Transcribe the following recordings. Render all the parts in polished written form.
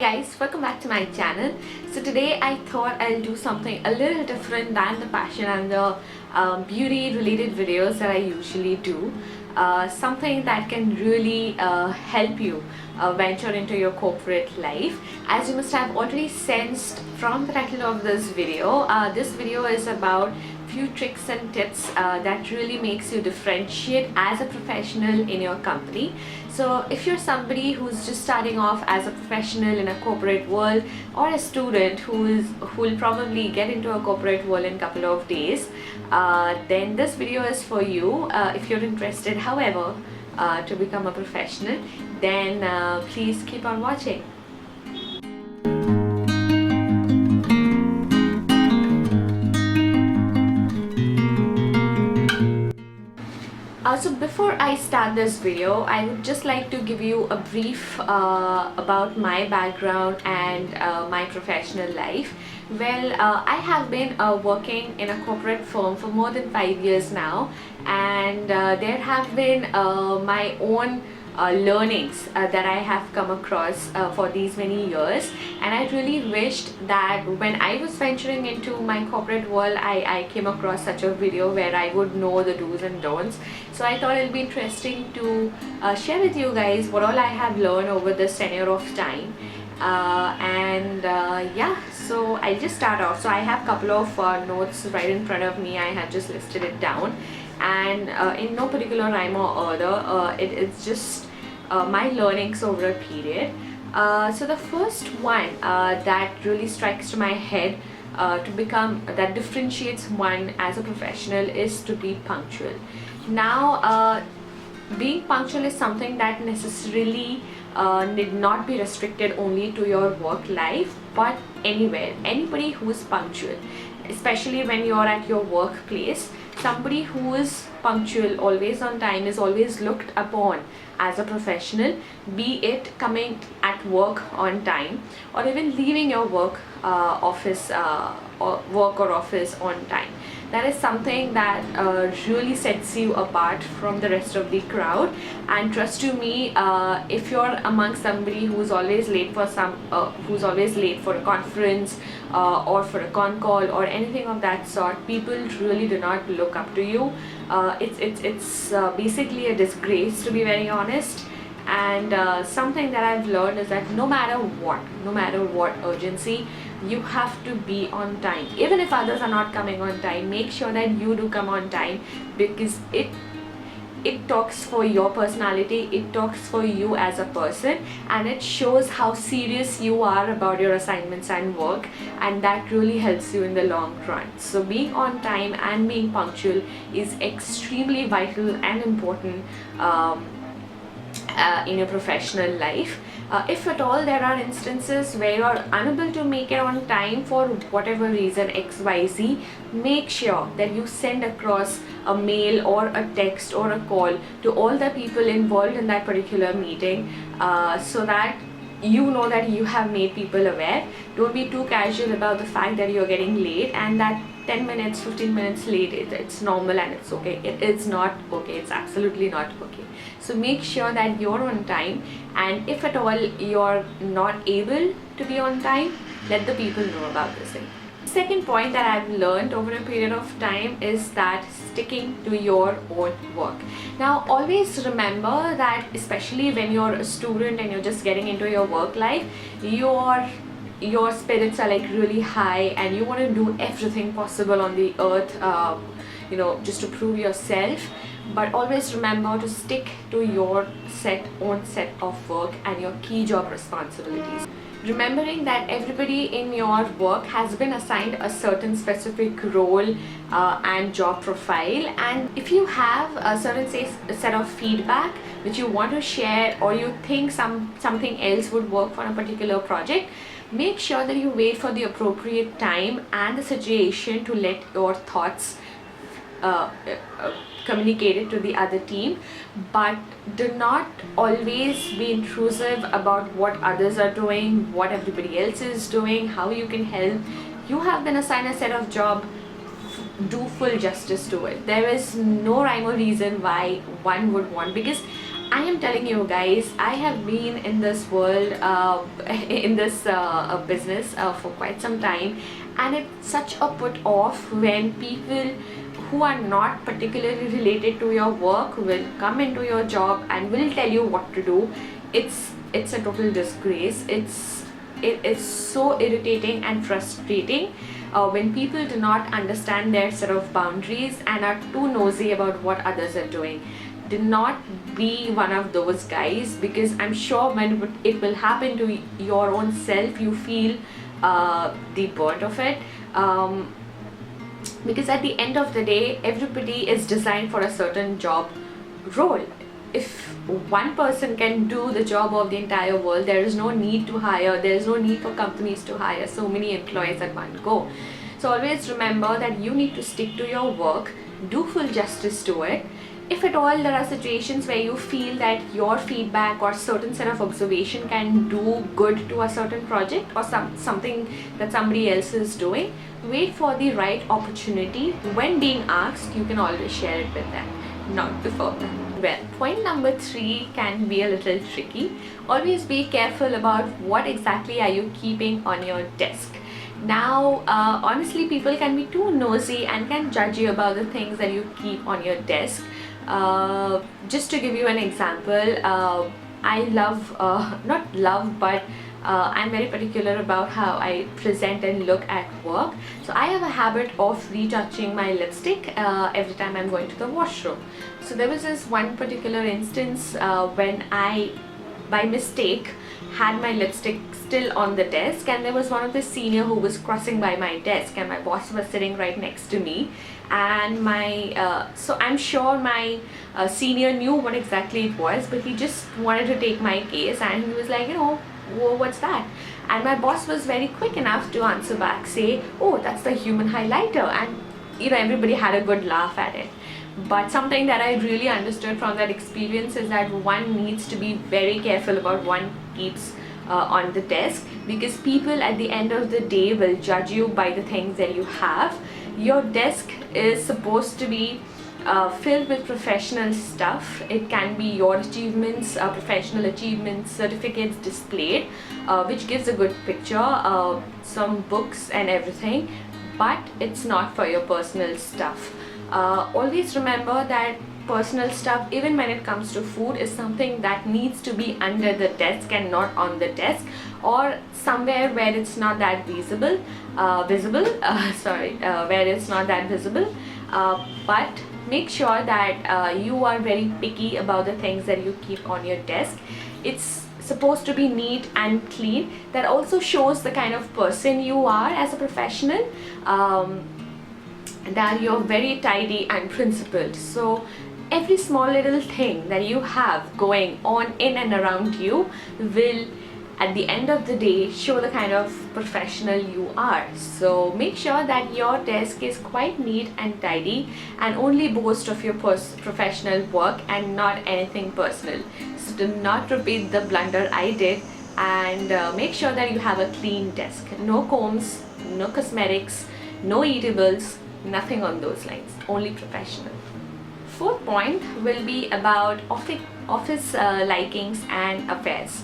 Guys, welcome back to my channel. So today I thought I'll do something a little different than the fashion and the beauty related videos that I usually do. Something that can really help you venture into your corporate life. As you must have already sensed from the title of this video is about few tricks and tips that really makes you differentiate as a professional in your company. So if you're somebody who's just starting off as a professional in a corporate world, or a student who will probably get into a corporate world in a couple of days, then this video is for you. If you're interested, however, to become a professional, then please keep on watching. So before I start this video, I would just like to give you a brief about my background and my professional life. Well, I have been working in a corporate firm for more than 5 years now, and there have been my own learnings that I have come across for these many years, and I really wished that when I was venturing into my corporate world, I came across such a video where I would know the do's and don'ts. So I thought it'll be interesting to share with you guys what all I have learned over this tenure of time. Yeah, so I'll just start off. So I have a couple of notes right in front of me. I had just listed it down, and in no particular rhyme or order, it's just my learnings over a period. So the first one that really strikes to my head that differentiates one as a professional is to be punctual. Now, being punctual is something that necessarily need not be restricted only to your work life, but anywhere. Anybody who is punctual, especially when you're at your workplace, somebody who is punctual, always on time, is always looked upon as a professional, be it coming at work on time or even leaving your work office on time. That is something that really sets you apart from the rest of the crowd. And trust to me, if you're among somebody who's always late for a conference or for a con call or anything of that sort, people really do not look up to you. It's basically a disgrace, to be very honest. And something that I've learned is that no matter what urgency, you have to be on time. Even if others are not coming on time, make sure that you do come on time, because it talks for your personality, it talks for you as a person, and it shows how serious you are about your assignments and work, and that really helps you in the long run. So being on time and being punctual is extremely vital and important in your professional life. If at all there are instances where you are unable to make it on time for whatever reason XYZ, make sure that you send across a mail or a text or a call to all the people involved in that particular meeting, so that you know that you have made people aware. Don't be too casual about the fact that you're getting late, and that 10 minutes 15 minutes late, it's normal and it's okay. It is not okay. It's absolutely not okay. So make sure that you're on time, and if at all you're not able to be on time, let the people know about this thing. Second point that I've learned over a period of time is that sticking to your own work. Now, always remember that, especially when you're a student and you're just getting into your work life, your spirits are like really high, and you want to do everything possible on the earth, just to prove yourself. But always remember to stick to your own set of work and your key job responsibilities. Remembering that everybody in your work has been assigned a certain specific role and job profile, and if you have a certain set of feedback which you want to share, or you think something else would work for a particular project, make sure that you wait for the appropriate time and the situation to let your thoughts communicated to the other team. But do not always be intrusive about what others are doing, what everybody else is doing, how you can help. You have been assigned a set of job, do full justice to it. There is no rhyme or reason why one would want, because I am telling you guys, I have been in this world, in this business for quite some time, and it's such a put off when people who are not particularly related to your work will come into your job and will tell you what to do. It's a total disgrace. It is so irritating and frustrating when people do not understand their set of boundaries and are too nosy about what others are doing. Do not be one of those guys, because I'm sure when it will happen to your own self, you feel the burnt of it. Because at the end of the day, everybody is designed for a certain job role. If one person can do the job of the entire world, there is no need to hire, there is no need for companies to hire so many employees at one go. So always remember that you need to stick to your work, do full justice to it. If at all there are situations where you feel that your feedback or certain set of observation can do good to a certain project or something that somebody else is doing, wait for the right opportunity. When being asked, you can always share it with them, not before them. Well, point number 3 can be a little tricky. Always be careful about what exactly are you keeping on your desk. Now, honestly, people can be too nosy and can judge you about the things that you keep on your desk. Just to give you an example, I love, not love, but I'm very particular about how I present and look at work. So I have a habit of retouching my lipstick every time I'm going to the washroom. So there was this one particular instance when I, by mistake, had my lipstick still on the desk, and there was one of the senior who was crossing by my desk, and my boss was sitting right next to me, and so I'm sure my senior knew what exactly it was, but he just wanted to take my case, and he was like, whoa, what's that? And my boss was very quick enough to answer back, say, oh, that's the human highlighter, and everybody had a good laugh at it. But something that I really understood from that experience is that one needs to be very careful about one keeps on the desk, because people at the end of the day will judge you by the things that you have. Your desk is supposed to be filled with professional stuff. It can be your achievements, professional achievements, certificates displayed, which gives a good picture, some books and everything, but it's not for your personal stuff. Always remember that personal stuff, even when it comes to food, is something that needs to be under the desk and not on the desk, or somewhere where it's not that where it's not that visible. But make sure that you are very picky about the things that you keep on your desk. It's supposed to be neat and clean. That also shows the kind of person you are as a professional, that you're very tidy and principled. So every small little thing that you have going on in and around you will, at the end of the day, show the kind of professional you are. So make sure that your desk is quite neat and tidy, and only boast of your professional work and not anything personal. So do not repeat the blunder I did, and make sure that you have a clean desk. No combs, no cosmetics, no eatables, nothing on those lines, only professional. Fourth point will be about office likings and affairs.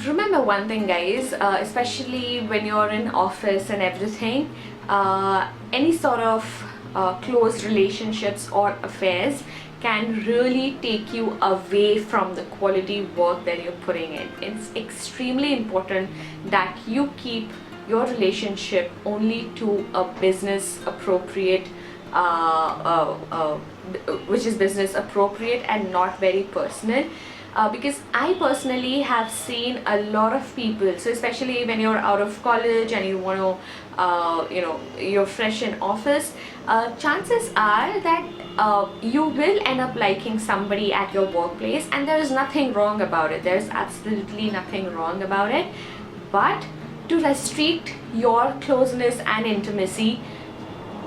Remember one thing, guys, especially when you're in office and everything, any sort of close relationships or affairs can really take you away from the quality work that you're putting in. It's extremely important that you keep your relationship only to a business appropriate, which is business appropriate and not very personal. Because I personally have seen a lot of people, so especially when you're out of college and you want to, you're fresh in office, chances are that you will end up liking somebody at your workplace, and there is nothing wrong about it. There's absolutely nothing wrong about it. But to restrict your closeness and intimacy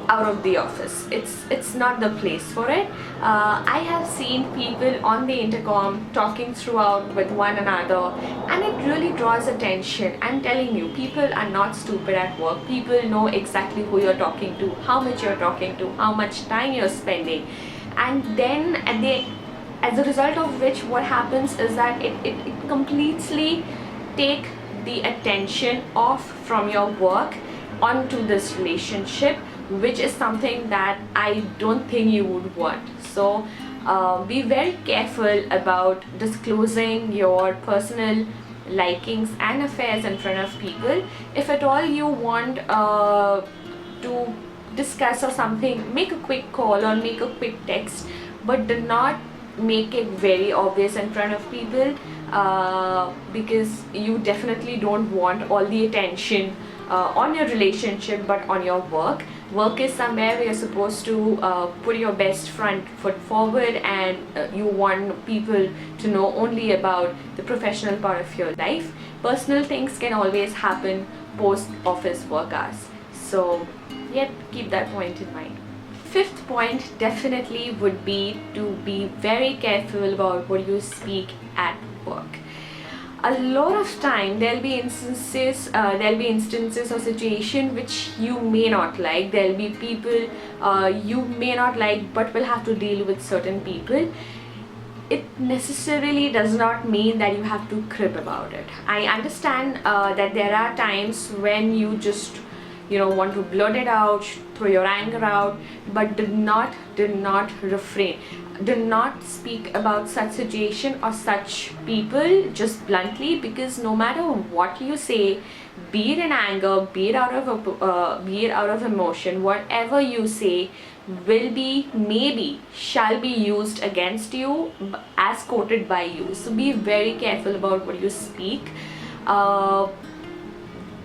out of the office, it's not the place for it. I have seen people on the intercom talking throughout with one another, and it really draws attention. I'm telling you, people are not stupid at work. People know exactly who you're talking to, how much you're talking to, how much time you're spending, and then as a result of which what happens is that it completely take the attention off from your work onto this relationship, which is something that I don't think you would want. So be very careful about disclosing your personal likings and affairs in front of people. If at all you want to discuss or something, make a quick call or make a quick text, but do not make it very obvious in front of people, because you definitely don't want all the attention on your relationship but on your work. Work is somewhere where you're supposed to put your best front foot forward, and you want people to know only about the professional part of your life. Personal things can always happen post office work hours, so yep, keep that point in mind. Fifth point definitely would be to be very careful about what you speak at work. A lot of time there'll be instances or situation which you may not like. There'll be people you may not like but will have to deal with certain people. It necessarily does not mean that you have to crib about it. I understand that there are times when you just want to blurt it out, throw your anger out, but do not refrain. Do not speak about such situation or such people just bluntly, because no matter what you say, be it in anger, be it out of emotion, whatever you say will be, maybe shall be used against you as quoted by you. So be very careful about what you speak.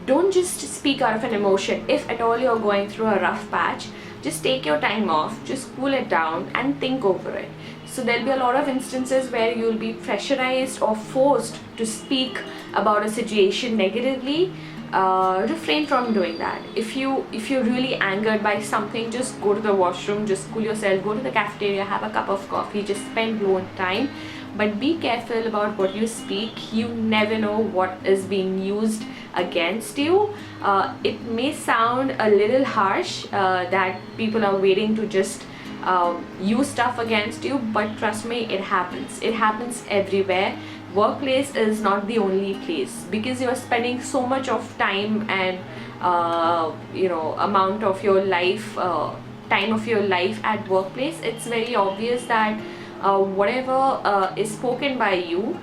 Don't just speak out of an emotion. If at all you're going through a rough patch, just take your time off, just cool it down and think over it. So there'll be a lot of instances where you'll be pressurized or forced to speak about a situation negatively. Refrain from doing that. If you're really angered by something, just go to the washroom, just cool yourself, go to the cafeteria, have a cup of coffee, just spend alone time. But be careful about what you speak. You never know what is being used against you. It may sound a little harsh that people are waiting to just use stuff against you, but trust me, it happens everywhere. Workplace is not the only place, because you're spending so much of time and amount of your life, time of your life at workplace. It's very obvious that whatever is spoken by you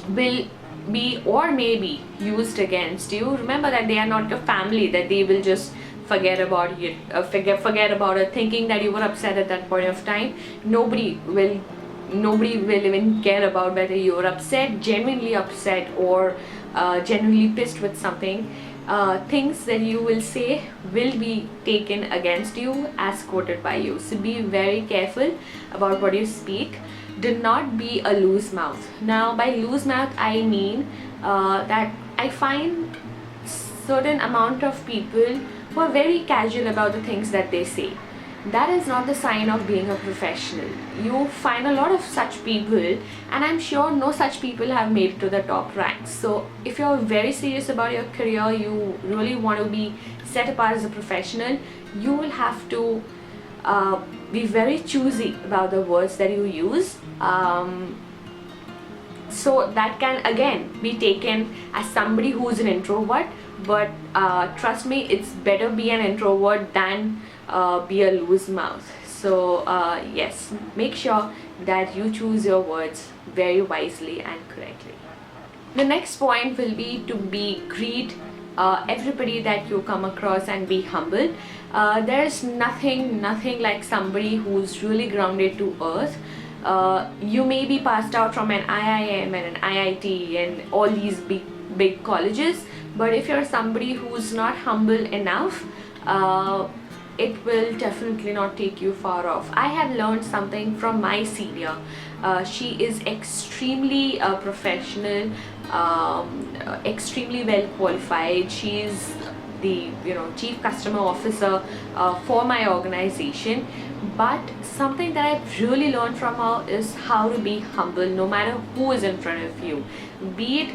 will be or may be used against you. Remember that they are not your family, that they will just forget about it, forget about it, thinking that you were upset at that point of time. Nobody will even care about whether you were upset, genuinely upset, or genuinely pissed with something. Things that you will say will be taken against you as quoted by you. So be very careful about what you speak. Do not be a loose mouth. Now, by loose mouth I mean that I find certain amount of people who are very casual about the things that they say. That is not the sign of being a professional. You find a lot of such people, and I'm sure no such people have made it to the top ranks. So if you're very serious about your career, you really want to be set apart as a professional, you will have to be very choosy about the words that you use. So that can again be taken as somebody who's an introvert, but trust me, it's better be an introvert than be a loose mouth. So yes, make sure that you choose your words very wisely and correctly. The next point will be to greet everybody that you come across and be humble. There's nothing like somebody who's really grounded to earth. You may be passed out from an IIM and an IIT and all these big colleges, but if you're somebody who's not humble enough, it will definitely not take you far off. I have learned something from my senior. She is extremely professional, extremely well qualified. She is the chief customer officer for my organization. But something that I've really learned from her is how to be humble no matter who is in front of you. Be it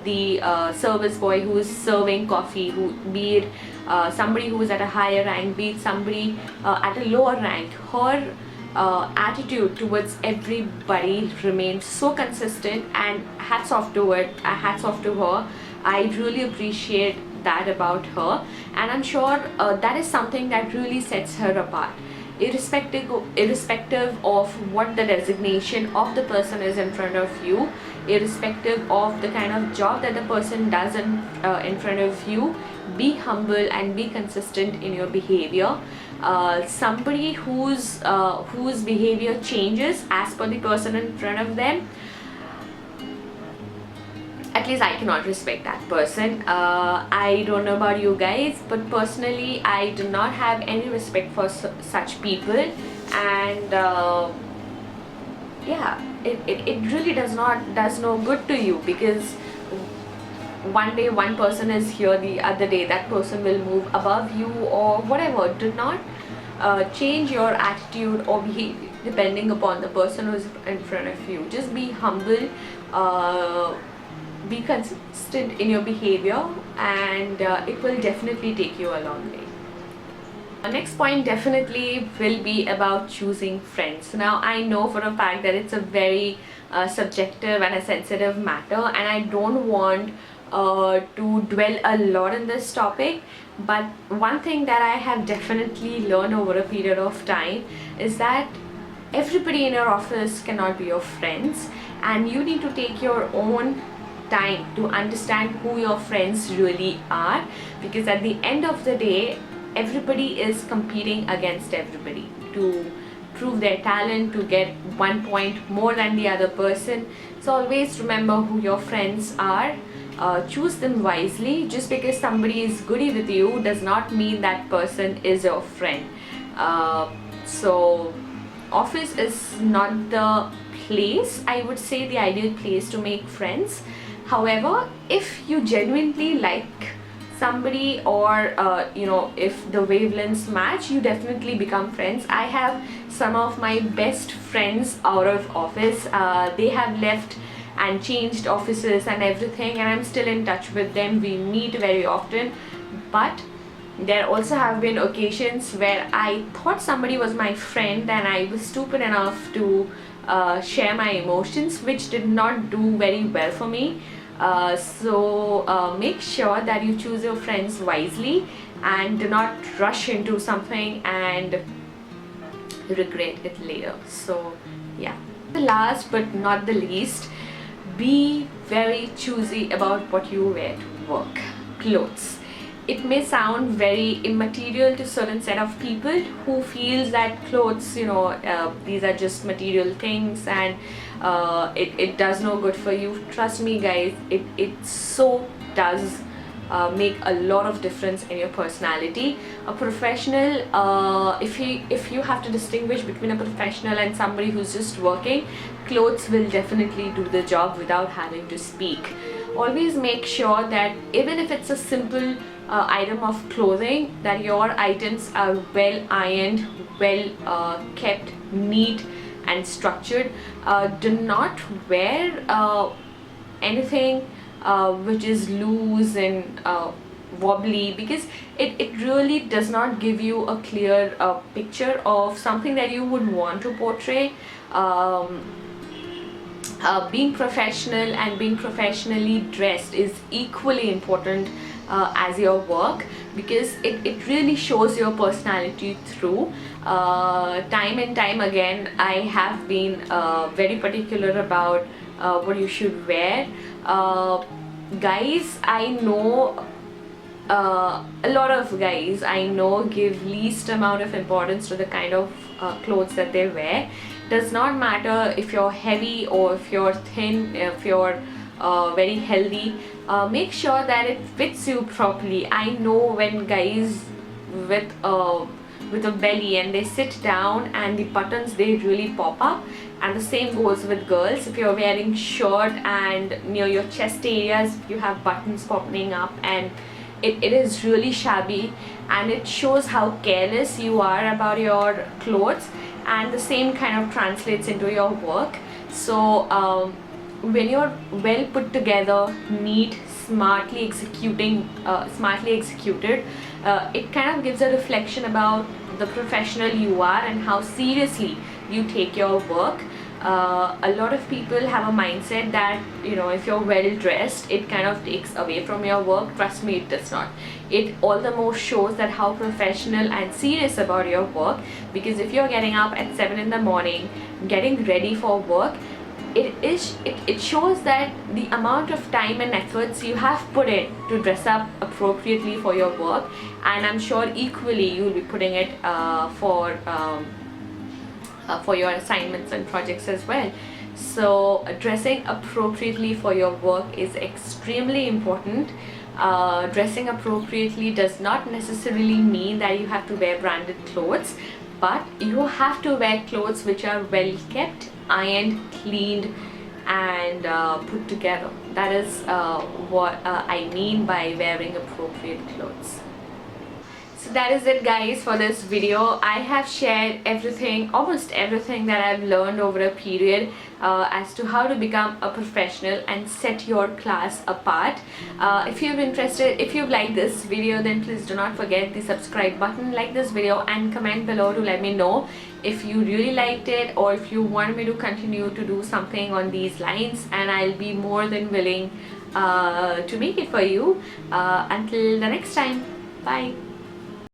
the service boy who is serving coffee, be it somebody who is at a higher rank, be it somebody at a lower rank. Her attitude towards everybody remains so consistent, and hats off to it, hats off to her. I really appreciate that about her, and I'm sure that is something that really sets her apart, irrespective of what the designation of the person is in front of you, irrespective of the kind of job that the person does in front of you. Be humble and be consistent in your behavior. Somebody whose behavior changes as per the person in front of them, at least I cannot respect that person. I don't know about you guys, but personally I do not have any respect for such people. And yeah, it really does no good to you, because one day one person is here, the other day that person will move above you or whatever. Do not change your attitude or behavior depending upon the person who is in front of you. Just be humble, be consistent in your behavior, and it will definitely take you a long way. The next point definitely will be about choosing friends. Now I know for a fact that it's a very subjective and a sensitive matter, and I don't want to dwell a lot on this topic, but one thing that I have definitely learned over a period of time is that everybody in your office cannot be your friends, and you need to take your own time to understand who your friends really are, because at the end of the day everybody is competing against everybody to prove their talent, to get 1 point more than the other person. So always remember who your friends are. Choose them wisely. Just because somebody is goody with you does not mean that person is your friend. So office is not the place, I would say, the ideal place to make friends. However, if you genuinely like somebody, or if the wavelengths match, you definitely become friends. I have some of my best friends out of office. They have left and changed offices and everything, and I'm still in touch with them. We meet very often, but there also have been occasions where I thought somebody was my friend and I was stupid enough to share my emotions, which did not do very well for me. So make sure that you choose your friends wisely and do not rush into something and regret it later. So yeah, the last but not the least, be very choosy about what you wear to work. Clothes. It may sound very immaterial to certain set of people who feels that clothes, these are just material things, and it does no good for you. Trust me guys, it so does make a lot of difference in your personality. A professional, if you have to distinguish between a professional and somebody who's just working, clothes will definitely do the job without having to speak. Always make sure that even if it's a simple item of clothing, that your items are well ironed, well kept, neat and structured. Do not wear anything which is loose and wobbly, because it really does not give you a clear picture of something that you would want to portray. Being professional and being professionally dressed is equally important as your work, because it really shows your personality through. Time and time again, I have been very particular about what you should wear. Guys, I know a lot of guys I know give least amount of importance to the kind of clothes that they wear. Does not matter if you're heavy or if you're thin, if you're very healthy. Make sure that it fits you properly. I know when guys with a belly and they sit down and the buttons, they really pop up, and the same goes with girls. If you're wearing short and near your chest areas you have buttons popping up, and it is really shabby, and it shows how careless you are about your clothes, and the same kind of translates into your work. So when you're well put together, neat, smartly executed, it kind of gives a reflection about the professional you are and how seriously you take your work. A lot of people have a mindset that, you know, if you're well dressed, it kind of takes away from your work. Trust me, it does not. It all the more shows that how professional and serious about your work, because if you're getting up at 7 in the morning, getting ready for work, it shows that the amount of time and efforts you have put in to dress up appropriately for your work, and I'm sure equally you'll be putting it for your assignments and projects as well. So dressing appropriately for your work is extremely important. Dressing appropriately does not necessarily mean that you have to wear branded clothes, but you have to wear clothes which are well kept, ironed, cleaned, and put together. That is what I mean by wearing appropriate clothes. So that is it, guys, for this video. I have shared everything, almost everything that I've learned over a period as to how to become a professional and set your class apart. If you're interested, if you've liked this video, then please do not forget the subscribe button, like this video, and comment below to let me know if you really liked it or if you want me to continue to do something on these lines, and I'll be more than willing to make it for you. Until the next time, bye.